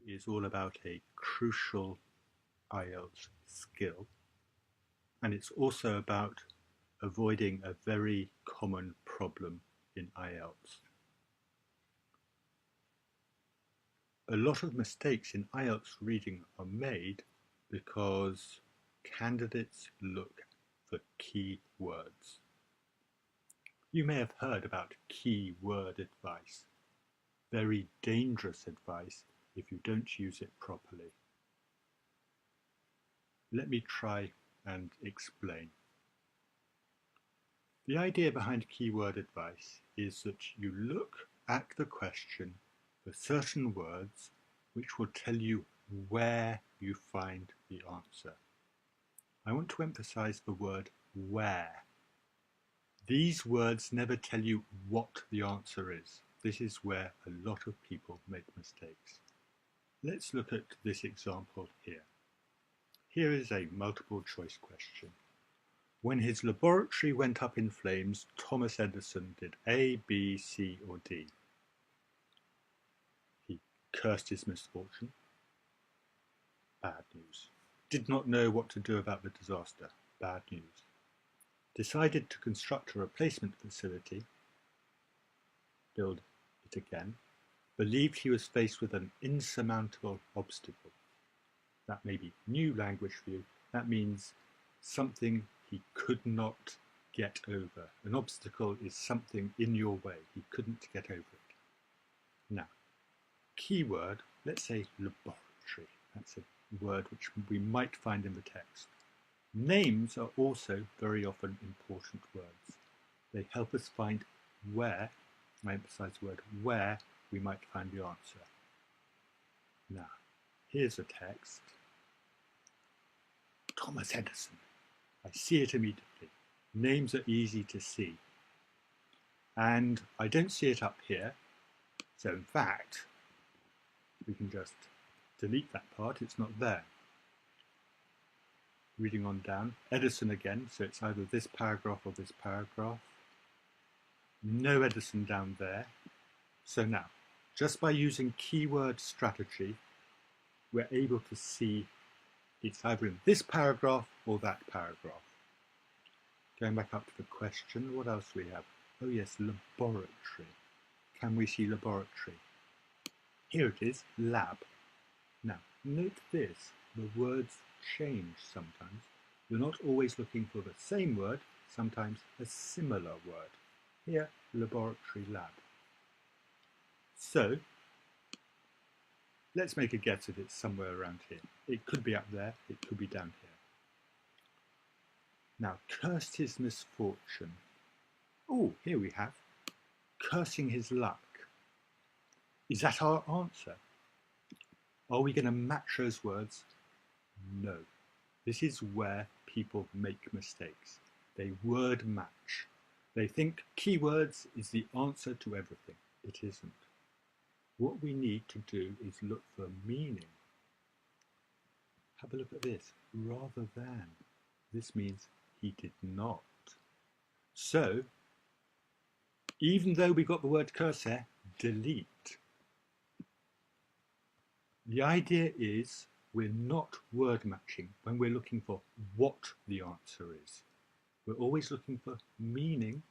is all about a crucial IELTS skill, and it's also about avoiding a very common problem in IELTS. A lot of mistakes in IELTS reading are made because candidates look for key words. You may have heard about keyword advice. Very dangerous advice if you don't use it properly. Let me try and explain. The idea behind keyword advice is that you look at the question for certain words which will tell you where you find the answer. I want to emphasize the word where. These words never tell you what the answer is. This is where a lot of people make mistakes. Let's look at this example here. Here is a multiple choice question. When his laboratory went up in flames, Thomas Edison did A, B, C, or D. He cursed his misfortune. Bad news. Did not know what to do about the disaster. Bad news. Decided to construct a replacement facility. Build it again. Believed he was faced with an insurmountable obstacle. That may be new language for you. That means something he could not get over. An obstacle is something in your way. He couldn't get over it. Now, keyword, let's say laboratory. That's a word which we might find in the text. Names are also very often important words. They help us find where, I emphasize the word where, we might find the answer. Now, here's a text. Thomas Edison. I see it immediately. Names are easy to see. And I don't see it up here. So in fact, we can just delete that part. It's not there. Reading on down. Edison again. So it's either this paragraph or this paragraph. No Edison down there. So now, just by using keyword strategy, we're able to see it's either in this paragraph or that paragraph. Going back up to the question, what else do we have? Oh yes, laboratory. Can we see laboratory? Here it is, lab. Now, note this, the words change sometimes. You're not always looking for the same word, sometimes a similar word. Here, laboratory, lab. So, let's make a guess if it's somewhere around here. It could be up there, it could be down here. Now, cursed his misfortune. Oh, here we have cursing his luck. Is that our answer? Are we going to match those words? No. This is where people make mistakes. They word match. They think keywords is the answer to everything. It isn't. What we need to do is look for meaning. Have a look at this. Rather than. This means he did not. So, even though we got the word curse there, delete. The idea is we're not word matching when we're looking for what the answer is. We're always looking for meaning,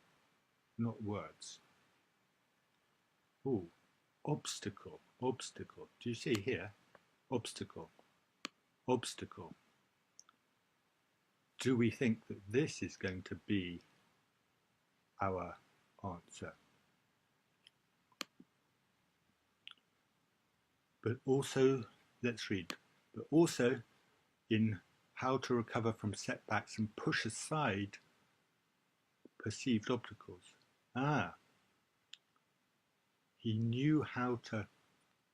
not words. Oh, obstacle, obstacle. Do you see here? Obstacle, obstacle. Do we think that this is going to be our answer? But also, let's read, but also in how to recover from setbacks and push aside perceived obstacles. He knew how to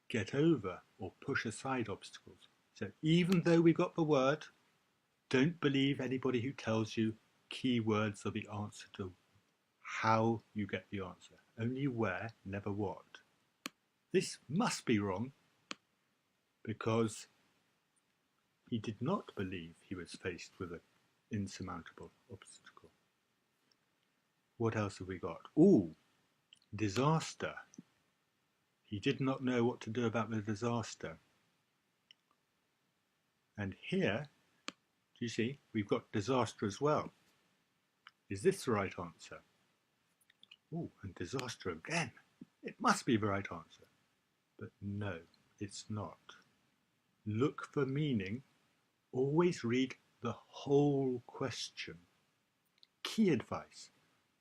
get over or push aside obstacles. So even though we got the word, don't believe anybody who tells you keywords are the answer to how you get the answer. Only where, never what. This must be wrong because he did not believe he was faced with an insurmountable obstacle. What else have we got? Ooh, disaster. He did not know what to do about the disaster. And here, do you see, we've got disaster as well. Is this the right answer? Oh, and disaster again. It must be the right answer. But no, it's not. Look for meaning. Always read the whole question. Key advice,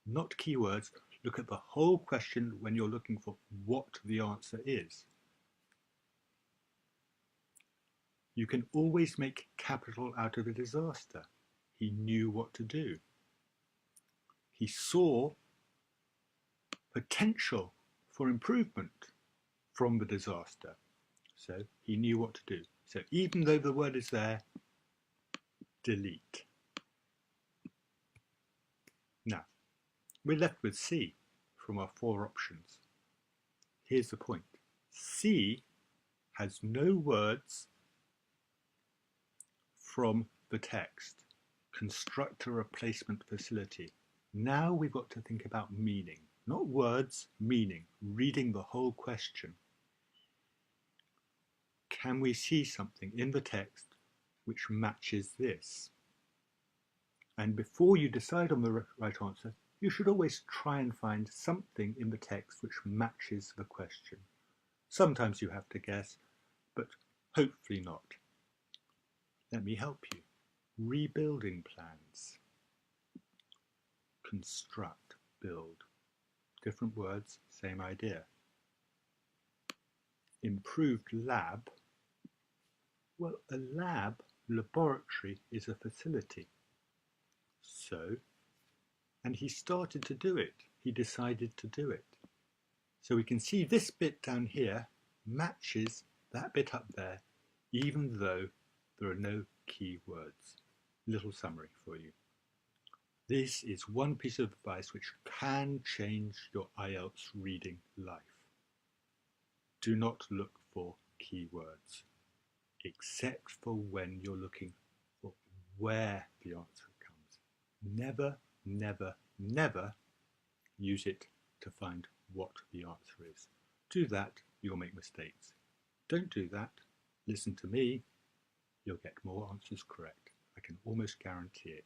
not keywords. Look at the whole question when you're looking for what the answer is. You can always make capital out of a disaster. He knew what to do. He saw potential for improvement from the disaster. So he knew what to do. So even though the word is there, delete. Now, we're left with C from our 4 options. Here's the point. C has no words from the text. Construct a replacement facility. Now we've got to think about meaning. Not words, meaning. Reading the whole question. Can we see something in the text which matches this? And before you decide on the right answer, you should always try and find something in the text which matches the question. Sometimes you have to guess, but hopefully not. Let me help you. Rebuilding plans. Construct, build. Different words, same idea. Improved lab. Well, a laboratory is a facility. So, and he started to do it. He decided to do it. So we can see this bit down here matches that bit up there, even though there are no key words. Little summary for you. This is one piece of advice which can change your IELTS reading life. Do not look for keywords, except for when you're looking for where the answer comes. Never, never, never use it to find what the answer is. Do that, you'll make mistakes. Don't do that. Listen to me. You'll get more answers correct. I can almost guarantee it.